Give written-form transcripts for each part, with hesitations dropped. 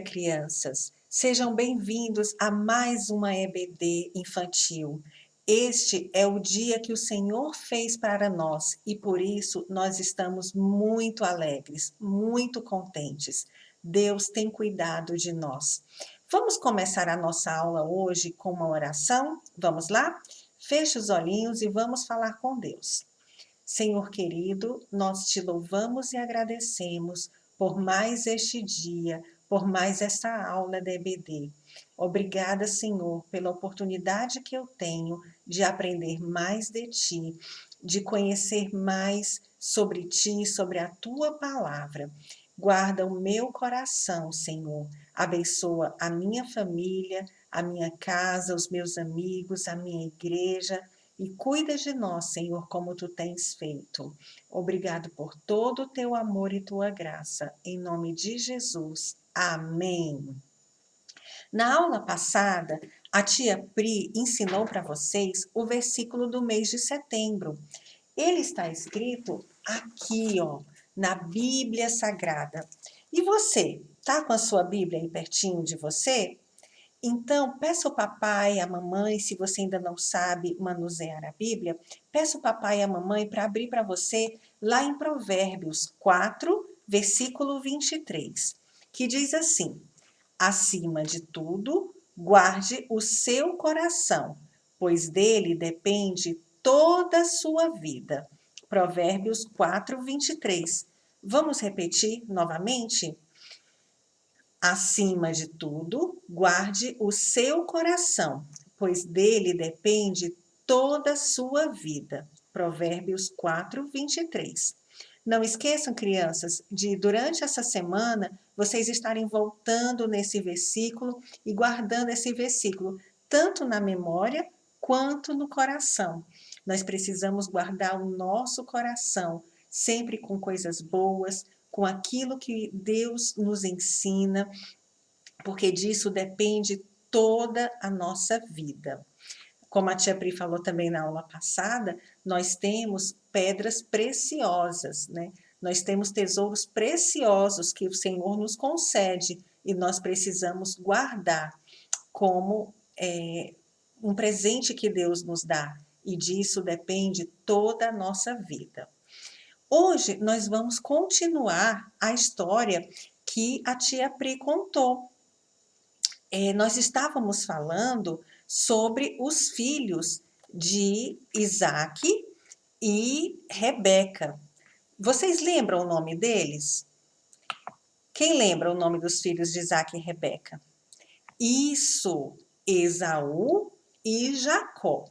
crianças! Sejam bem-vindos a mais uma EBD infantil. Este é o dia que o Senhor fez para nós e por isso nós estamos muito alegres, muito contentes. Deus tem cuidado de nós. Vamos começar a nossa aula hoje com uma oração? Vamos lá? Feche os olhinhos e vamos falar com Deus. Senhor querido, nós te louvamos e agradecemos por mais este dia, por mais esta aula da EBD. Obrigada, Senhor, pela oportunidade que eu tenho de aprender mais de Ti, de conhecer mais sobre Ti, sobre a Tua palavra. Guarda o meu coração, Senhor. Abençoa a minha família, a minha casa, os meus amigos, a minha igreja, e cuida de nós, Senhor, como Tu tens feito. Obrigado por todo o Teu amor e Tua graça. Em nome de Jesus. Amém. Na aula passada, a tia Pri ensinou para vocês o versículo do mês de setembro. Ele está escrito aqui, ó, na Bíblia Sagrada. E você, tá com a sua Bíblia aí pertinho de você? Então, peça ao papai e à mamãe, se você ainda não sabe manusear a Bíblia, peça ao papai e à mamãe para abrir para você lá em Provérbios 4, versículo 23, que diz assim: acima de tudo, guarde o seu coração, pois dele depende toda a sua vida. Provérbios 4, 23. Vamos repetir novamente? Acima de tudo, guarde o seu coração, pois dele depende toda a sua vida. Provérbios 4, 23. Não esqueçam, crianças, de durante essa semana vocês estarem voltando nesse versículo e guardando esse versículo, tanto na memória quanto no coração. Nós precisamos guardar o nosso coração sempre com coisas boas, com aquilo que Deus nos ensina, porque disso depende toda a nossa vida. Como a tia Pri falou também na aula passada, nós temos pedras preciosas, né? Nós temos tesouros preciosos que o Senhor nos concede e nós precisamos guardar como um presente que Deus nos dá. E disso depende toda a nossa vida. Hoje nós vamos continuar a história que a tia Pri contou. Nós estávamos falando sobre os filhos de Isaac e Rebeca. Vocês lembram o nome deles? Quem lembra o nome dos filhos de Isaac e Rebeca? Isso, Esaú e Jacó.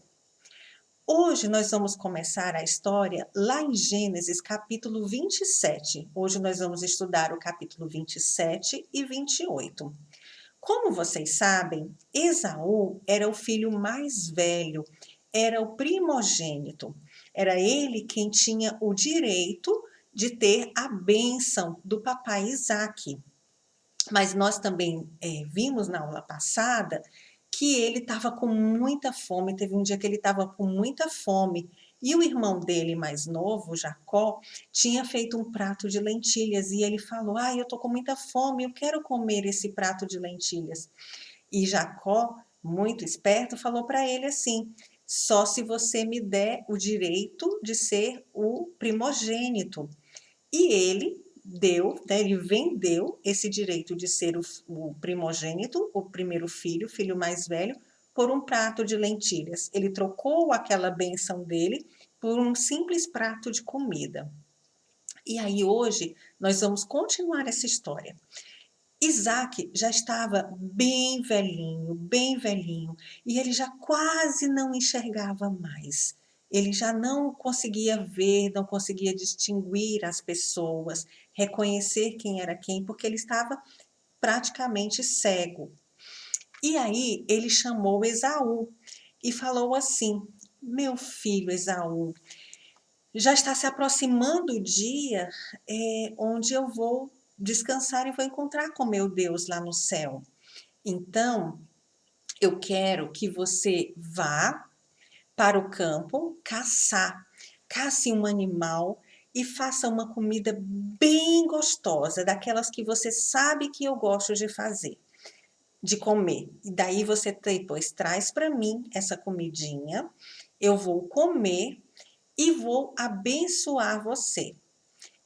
Hoje nós vamos começar a história lá em Gênesis capítulo 27. Hoje nós vamos estudar o capítulo 27 e 28. Como vocês sabem, Esaú era o filho mais velho, era o primogênito. Era ele quem tinha o direito de ter a bênção do papai Isaac. Mas nós também vimos na aula passada que ele estava com muita fome, teve um dia que ele estava com muita fome, e o irmão dele mais novo, Jacó, tinha feito um prato de lentilhas, e ele falou, eu tô com muita fome, eu quero comer esse prato de lentilhas. E Jacó, muito esperto, falou para ele assim, só se você me der o direito de ser o primogênito. E ele deu, né, ele vendeu esse direito de ser o primogênito, o primeiro filho, o filho mais velho, por um prato de lentilhas. Ele trocou aquela bênção dele por um simples prato de comida. E aí hoje nós vamos continuar essa história. Isaac já estava bem velhinho, e ele já quase não enxergava mais. Ele já não conseguia ver, não conseguia distinguir as pessoas, reconhecer quem era quem, porque ele estava praticamente cego. E aí ele chamou Esaú e falou assim, meu filho Esaú, já está se aproximando o dia onde eu vou descansar e vou encontrar com meu Deus lá no céu. Então, eu quero que você vá para o campo caçar. Casse um animal e faça uma comida bem gostosa, daquelas que você sabe que eu gosto de fazer, de comer. E daí você depois traz para mim essa comidinha, eu vou comer e vou abençoar você.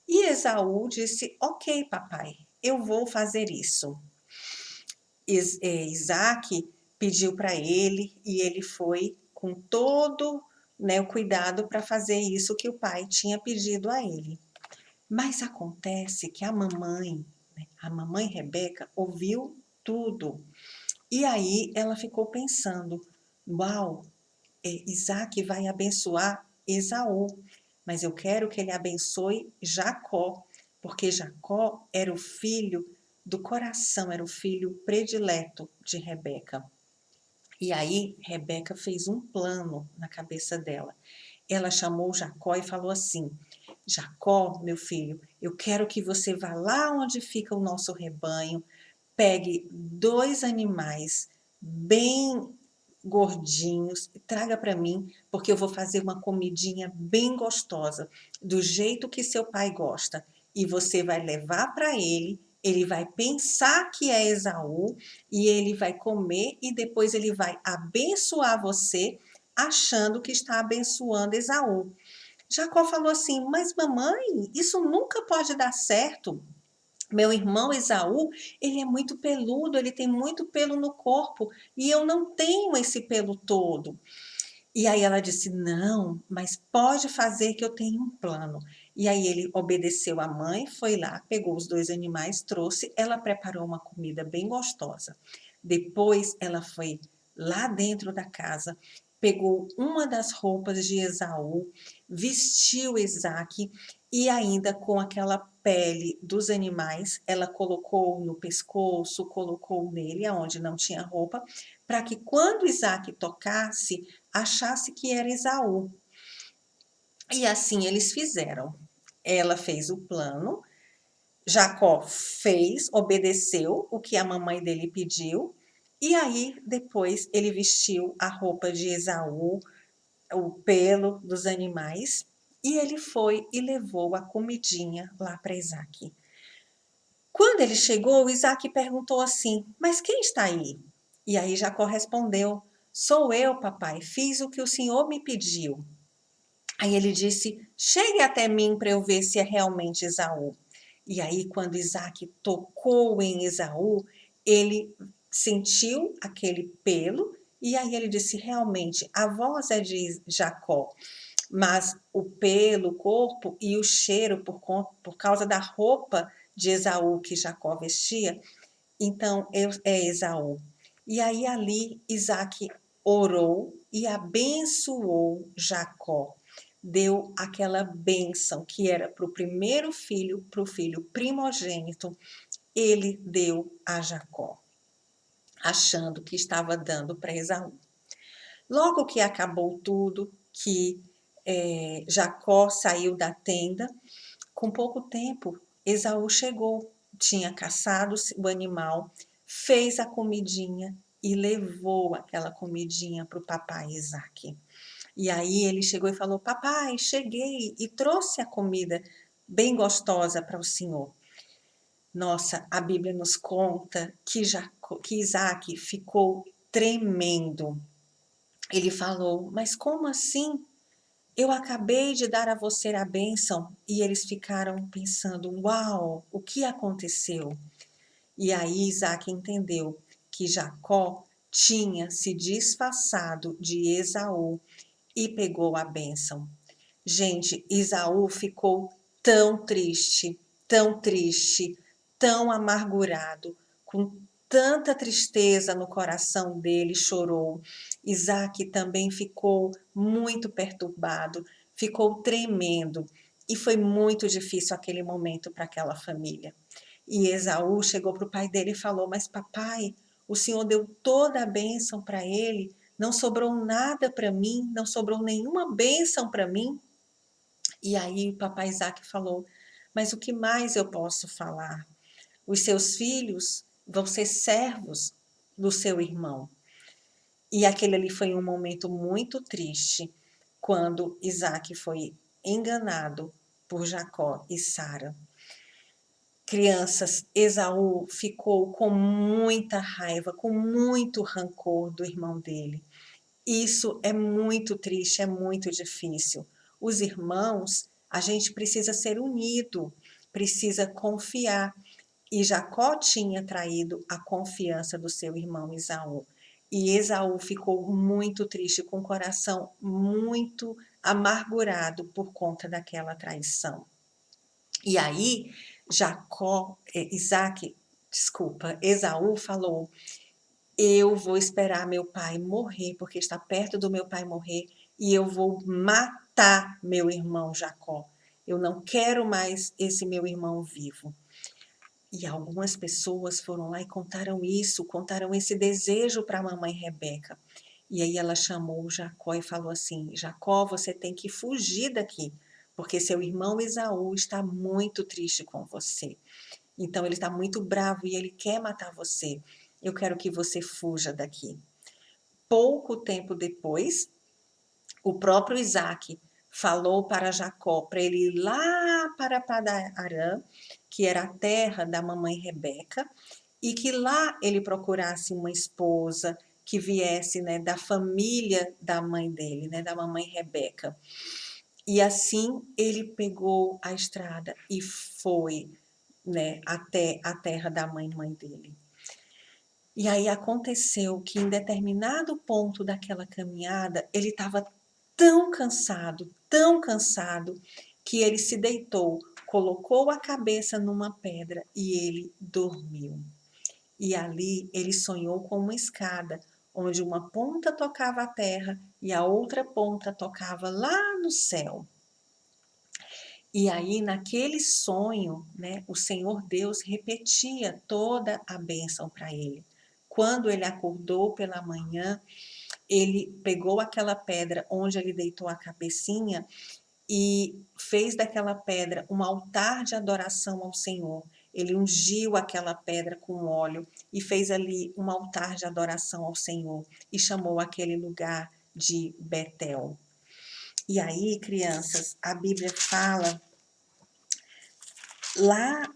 E Esaú disse: Ok, papai, eu vou fazer isso. Isaac pediu para ele e ele foi com todo, né, o cuidado para fazer isso que o pai tinha pedido a ele. Mas acontece que a mamãe Rebeca, ouviu tudo. E aí ela ficou pensando: uau, Isaac vai abençoar Esaú, mas eu quero que ele abençoe Jacó, porque Jacó era o filho do coração, era o filho predileto de Rebeca. E aí Rebeca fez um plano na cabeça dela. Ela chamou Jacó e falou assim: Jacó, meu filho, eu quero que você vá lá onde fica o nosso rebanho, pegue 2 animais bem gordinhos e traga para mim, porque eu vou fazer uma comidinha bem gostosa, do jeito que seu pai gosta. E você vai levar para ele vai pensar que é Esaú e ele vai comer e depois ele vai abençoar você, achando que está abençoando Esaú. Jacó falou assim: Mas mamãe, isso nunca pode dar certo. Meu irmão Esaú, ele é muito peludo, ele tem muito pelo no corpo e eu não tenho esse pelo todo. E aí ela disse: Não, mas pode fazer que eu tenho um plano. E aí ele obedeceu a mãe, foi lá, pegou os 2 animais, trouxe, ela preparou uma comida bem gostosa. Depois ela foi lá dentro da casa, pegou uma das roupas de Esaú, vestiu Isaque e ainda com aquela pele dos animais, ela colocou no pescoço, colocou nele aonde não tinha roupa, para que quando Isaque tocasse, achasse que era Esaú. E assim eles fizeram. Ela fez o plano, Jacó fez, obedeceu o que a mamãe dele pediu, e aí depois ele vestiu a roupa de Esaú, o pelo dos animais, e ele foi e levou a comidinha lá para Isaac. Quando ele chegou, Isaac perguntou assim: Mas quem está aí? E aí Jacó respondeu: Sou eu, papai, fiz o que o senhor me pediu. Aí ele disse: Chegue até mim para eu ver se é realmente Esaú. E aí, quando Isaac tocou em Esaú, ele sentiu aquele pelo, e aí ele disse: Realmente, a voz é de Jacó, mas o pelo, o corpo e o cheiro, por causa da roupa de Esaú que Jacó vestia, então é Esaú. E aí ali Isaac orou e abençoou Jacó. Deu aquela bênção que era para o primeiro filho, para o filho primogênito, ele deu a Jacó, achando que estava dando para Esaú. Logo que acabou tudo, que Jacó saiu da tenda, com pouco tempo, Esaú chegou, tinha caçado o animal, fez a comidinha e levou aquela comidinha para o papai Isaque. E aí ele chegou e falou: Papai, cheguei e trouxe a comida bem gostosa para o senhor. Nossa, a Bíblia nos conta que Isaac ficou tremendo. Ele falou: Mas como assim? Eu acabei de dar a você a bênção. E eles ficaram pensando: Uau, o que aconteceu? E aí Isaac entendeu que Jacó tinha se disfarçado de Esaú e pegou a bênção. Gente, Esaú ficou tão triste, tão amargurado, com tanta tristeza no coração dele, chorou. Isaac também ficou muito perturbado, ficou tremendo, e foi muito difícil aquele momento para aquela família. E Esaú chegou para o pai dele e falou: Mas papai, o senhor deu toda a bênção para ele, não sobrou nada para mim, não sobrou nenhuma bênção para mim. E aí o papai Isaac falou: Mas o que mais eu posso falar? Os seus filhos vão ser servos do seu irmão. E aquele ali foi um momento muito triste, quando Isaac foi enganado por Jacó e Sara. Crianças, Esaú ficou com muita raiva, com muito rancor do irmão dele. Isso é muito triste, é muito difícil. Os irmãos, a gente precisa ser unido, precisa confiar. E Jacó tinha traído a confiança do seu irmão Esaú. E Esaú ficou muito triste, com o coração muito amargurado por conta daquela traição. E aí, Esaú falou: eu vou esperar meu pai morrer, porque está perto do meu pai morrer, e eu vou matar meu irmão Jacó. Eu não quero mais esse meu irmão vivo. E algumas pessoas foram lá e contaram isso, contaram esse desejo para a mamãe Rebeca. E aí ela chamou Jacó e falou assim: Jacó, você tem que fugir daqui, porque seu irmão Esaú está muito triste com você. Então ele está muito bravo e ele quer matar você. Eu quero que você fuja daqui. Pouco tempo depois, o próprio Isaac falou para Jacó para ele ir lá para Padan-Aram, que era a terra da mamãe Rebeca, e que lá ele procurasse uma esposa que viesse, né, da família da mãe dele, né, da mamãe Rebeca. E assim ele pegou a estrada e foi, né, até a terra da mãe dele. E aí aconteceu que em determinado ponto daquela caminhada, ele estava tão cansado, que ele se deitou, colocou a cabeça numa pedra e ele dormiu. E ali ele sonhou com uma escada, onde uma ponta tocava a terra e a outra ponta tocava lá no céu. E aí, naquele sonho, né, o Senhor Deus repetia toda a bênção para ele. Quando ele acordou pela manhã, ele pegou aquela pedra onde ele deitou a cabecinha e fez daquela pedra um altar de adoração ao Senhor. Ele ungiu aquela pedra com óleo e fez ali um altar de adoração ao Senhor e chamou aquele lugar de Betel. E aí, crianças, a Bíblia fala lá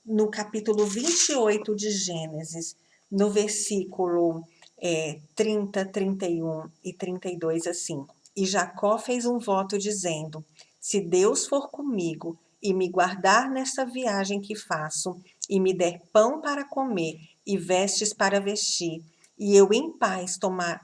no capítulo 28 de Gênesis, no versículo 30, 31 e 32, assim: E Jacó fez um voto dizendo: se Deus for comigo e me guardar nesta viagem que faço, e me der pão para comer e vestes para vestir, e eu em paz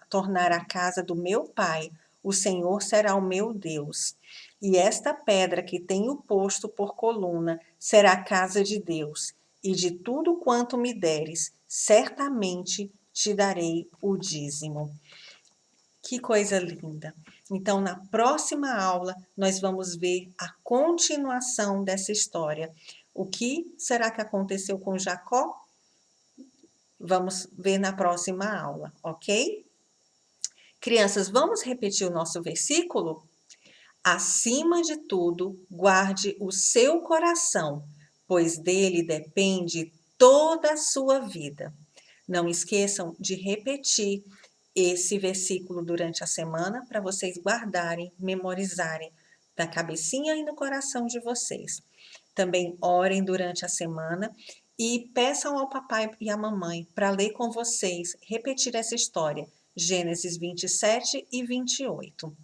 tornar a casa do meu pai, o Senhor será o meu Deus. E esta pedra que tenho posto por coluna será a casa de Deus, e de tudo quanto me deres, certamente te darei o dízimo. Que coisa linda! Então, na próxima aula, nós vamos ver a continuação dessa história. O que será que aconteceu com Jacó? Vamos ver na próxima aula, ok? Crianças, vamos repetir o nosso versículo? Acima de tudo, guarde o seu coração, pois dele depende toda a sua vida. Não esqueçam de repetir esse versículo durante a semana para vocês guardarem, memorizarem na cabecinha e no coração de vocês. Também orem durante a semana e peçam ao papai e à mamãe para ler com vocês, repetir essa história, Gênesis 27 e 28.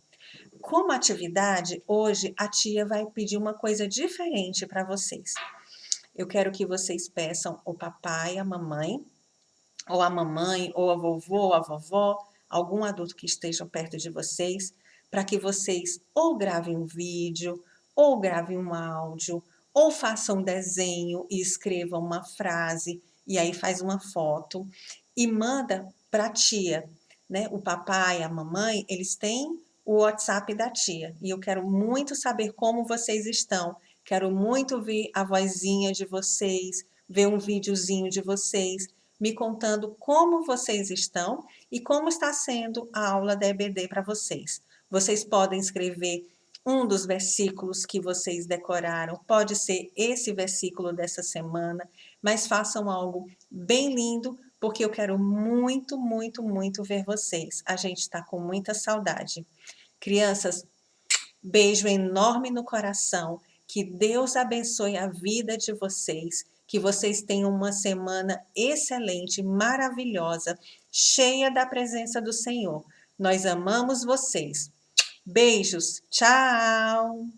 Como atividade, hoje a tia vai pedir uma coisa diferente para vocês. Eu quero que vocês peçam o papai, a mamãe, ou a vovô, ou a vovó, algum adulto que esteja perto de vocês, para que vocês ou gravem um vídeo, ou gravem um áudio, ou façam um desenho e escrevam uma frase, e aí faz uma foto e manda para a tia, né? O papai, a mamãe, eles têm o WhatsApp da tia, e eu quero muito saber como vocês estão. Quero muito ver a vozinha de vocês, ver um videozinho de vocês, me contando como vocês estão e como está sendo a aula da EBD para vocês. Vocês podem escrever um dos versículos que vocês decoraram, pode ser esse versículo dessa semana, mas façam algo bem lindo, porque eu quero muito, muito, muito ver vocês. A gente está com muita saudade. Crianças, beijo enorme no coração. Que Deus abençoe a vida de vocês, que vocês tenham uma semana excelente, maravilhosa, cheia da presença do Senhor. Nós amamos vocês. Beijos, tchau!